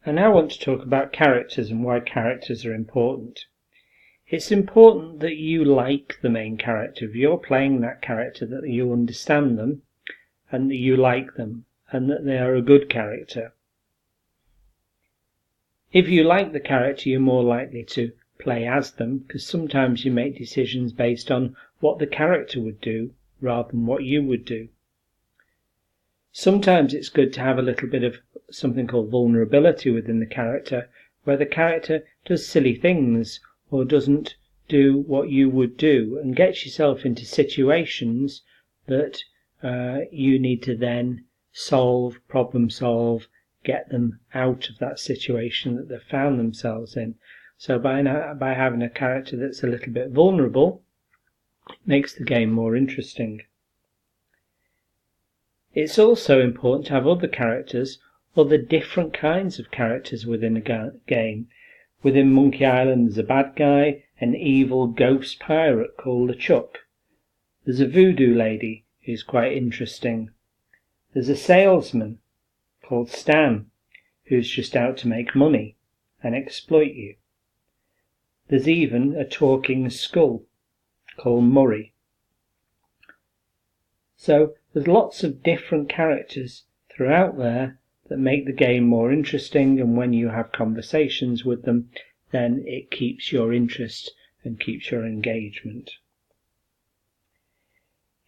And now I want to talk about characters and why characters are important. It's important that you like the main character. If you're playing that character, that you understand them and that you like them and that they are a good character. If you like the character, you're more likely to play as them, because sometimes you make decisions based on what the character would do rather than what you would do. Sometimes it's good to have a little bit of something called vulnerability within the character, where the character does silly things or doesn't do what you would do and gets yourself into situations that you need to then problem solve, get them out of that situation that they've found themselves in. So by having a character that's a little bit vulnerable, it makes the game more interesting. It's also important to have other characters, or the different kinds of characters within a game. Within Monkey Island there's a bad guy, an evil ghost pirate called LeChuck. There's a voodoo lady who's quite interesting. There's a salesman called Stan who's just out to make money and exploit you. There's even a talking skull called Murray. So there's lots of different characters throughout there that make the game more interesting, and when you have conversations with them, then it keeps your interest and keeps your engagement.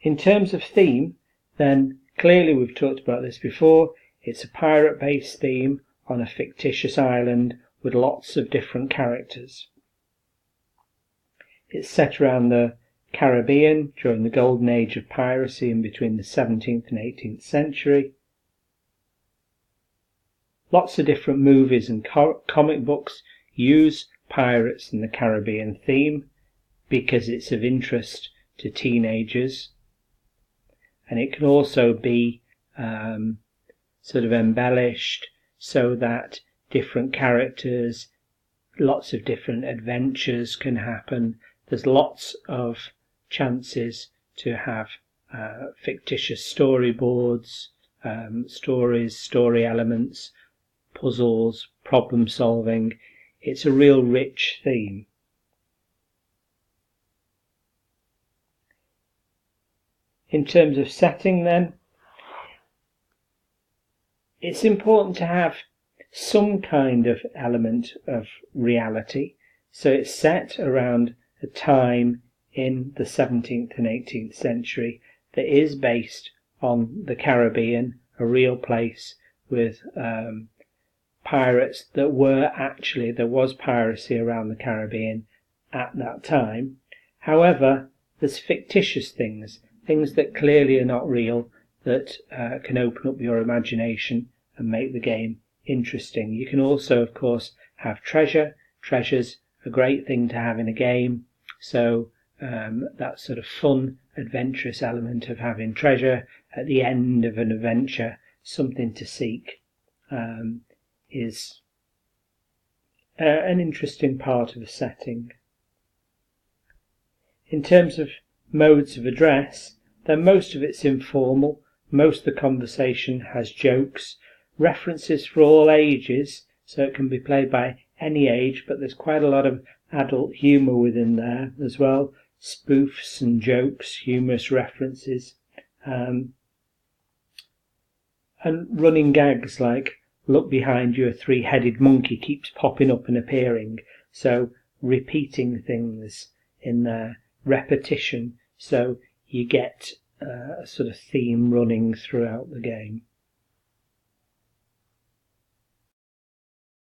In terms of theme, then clearly we've talked about this before, it's a pirate-based theme on a fictitious island with lots of different characters. It's set around the Caribbean during the golden age of piracy in between the 17th and 18th century. Lots of different movies and comic books use pirates and the Caribbean theme because it's of interest to teenagers, and it can also be sort of embellished so that different characters, lots of different adventures can happen. There's lots of chances to have fictitious storyboards, story elements, puzzles, problem solving. It's a real rich theme. In terms of setting then, it's important to have some kind of element of reality. So it's set around a time in the 17th and 18th century that is based on the Caribbean, a real place with pirates that were actually, there was piracy around the Caribbean at that time. However, there's fictitious things that clearly are not real, that can open up your imagination and make the game interesting. You can also, of course, have treasure. Treasure's a great thing to have in a game, so that sort of fun, adventurous element of having treasure at the end of an adventure, something to seek, is an interesting part of the setting. In terms of modes of address, then most of it's informal. Most of the conversation has jokes, references for all ages, so it can be played by any age, but there's quite a lot of adult humour within there as well, spoofs and jokes, humorous references, and running gags like look behind you, a three-headed monkey keeps popping up and appearing, so repeating things in there, repetition, so you get a sort of theme running throughout the game.